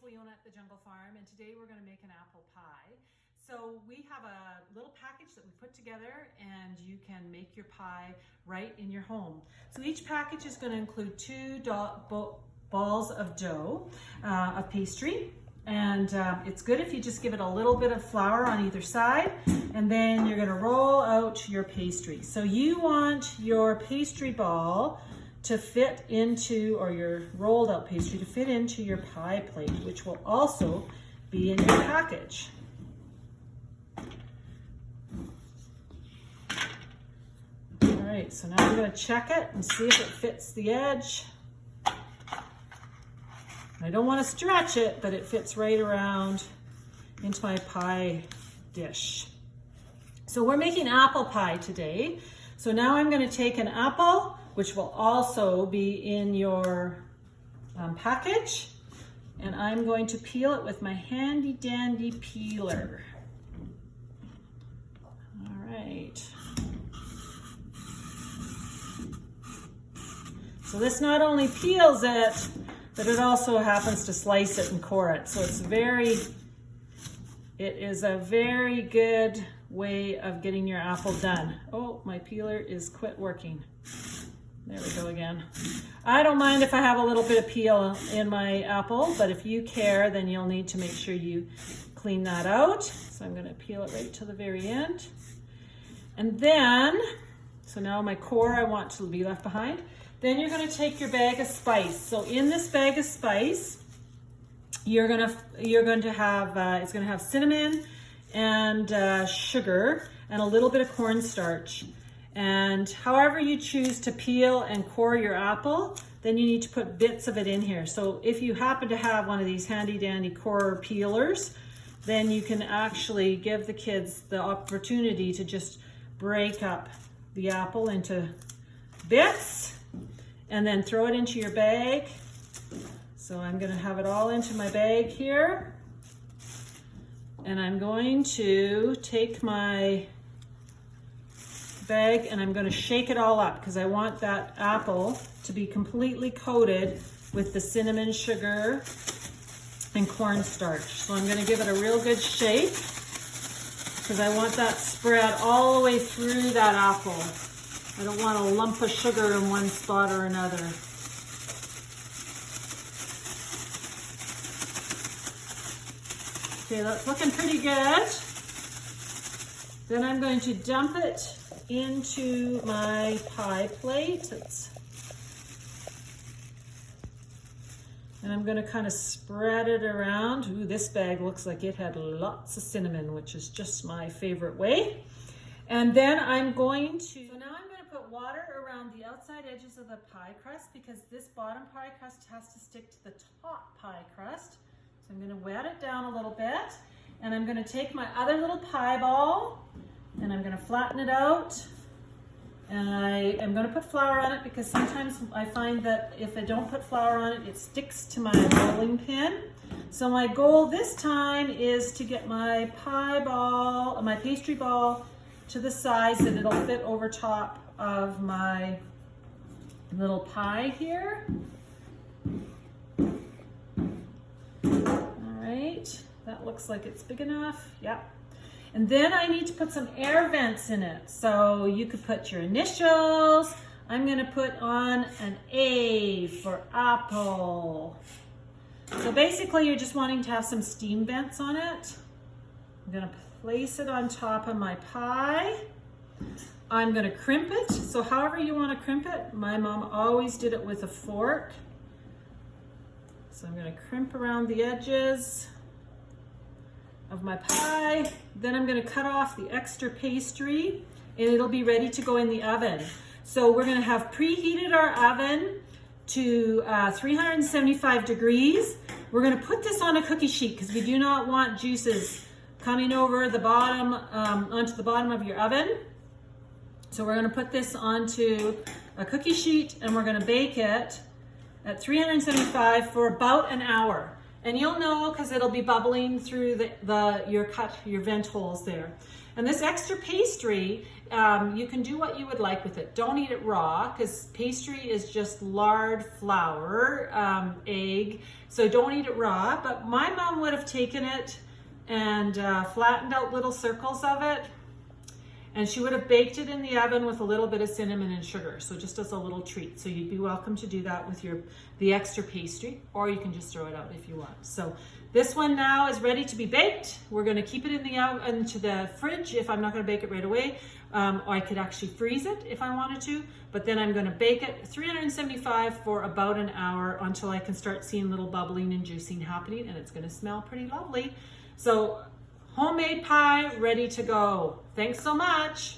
Leona at the Jungle Farm, and today we're going to make an apple pie. So we have a little package that we put together, and you can make your pie right in your home. So each package is going to include 2 balls of dough, of pastry, and it's good if you just give it a little bit of flour on either side, and then you're going to roll out your pastry. So you want your pastry ball to fit into, or your rolled out pastry to fit into your pie plate, which will also be in your package. All right, so now I'm going to check it and see if it fits the edge. I don't want to stretch it, but it fits right around into my pie dish. So we're making apple pie today. So now I'm going to take an apple, which will also be in your package, and I'm going to peel it with my handy dandy peeler. All right. So this not only peels it, but it also happens to slice it and core it. So it is a very good way of getting your apple done. Oh, my peeler is quit working. There we go again. I don't mind if I have a little bit of peel in my apple, but if you care, then you'll need to make sure you clean that out. So I'm going to peel it right to the very end. And then, so now my core I want to be left behind. Then you're going to take your bag of spice. So in this bag of spice, you're going to have it's going to have cinnamon and sugar and a little bit of cornstarch. And however you choose to peel and core your apple, then you need to put bits of it in here. So if you happen to have one of these handy dandy core peelers, then you can actually give the kids the opportunity to just break up the apple into bits and then throw it into your bag. So I'm going to have it all into my bag here. And I'm going to take my bag and I'm going to shake it all up because I want that apple to be completely coated with the cinnamon, sugar, and cornstarch. So I'm going to give it a real good shake because I want that spread all the way through that apple. I don't want a lump of sugar in one spot or another. Okay, that's looking pretty good. Then I'm going to dump it into my pie plate. And I'm going to kind of spread it around. Ooh, this bag looks like it had lots of cinnamon, which is just my favorite way. And then I'm going to, so now I'm going to put water around the outside edges of the pie crust because this bottom pie crust has to stick to the top pie crust. So I'm going to wet it down a little bit, and I'm going to take my other little pie ball and I'm going to flatten it out, and I am going to put flour on it because sometimes I find that if I don't put flour on it, it sticks to my rolling pin. So my goal this time is to get my pastry ball to the size that it'll fit over top of my little pie here. All right, that looks like it's big enough. Yep. And then I need to put some air vents in it. So you could put your initials. I'm going to put on an A for apple. So basically you're just wanting to have some steam vents on it. I'm going to place it on top of my pie. I'm going to crimp it. So however you want to crimp it, my mom always did it with a fork. So I'm going to crimp around the edges of my pie. Then I'm going to cut off the extra pastry and it'll be ready to go in the oven. So we're going to have preheated our oven to 375 degrees. We're going to put this on a cookie sheet because we do not want juices coming over the bottom, onto the bottom of your oven. So we're going to put this onto a cookie sheet and we're going to bake it at 375 for about an hour. And you'll know because it'll be bubbling through your vent holes there. And this extra pastry, you can do what you would like with it. Don't eat it raw, because pastry is just lard, flour, egg. So don't eat it raw. But my mom would have taken it and flattened out little circles of it. And she would have baked it in the oven with a little bit of cinnamon and sugar. So just as a little treat. So you'd be welcome to do that with the extra pastry, or you can just throw it out if you want. So this one now is ready to be baked. We're going to keep it in the oven, into the fridge if I'm not going to bake it right away. Or I could actually freeze it if I wanted to. But then I'm going to bake it 375 for about an hour until I can start seeing little bubbling and juicing happening, and it's going to smell pretty lovely. So homemade pie ready to go. Thanks so much.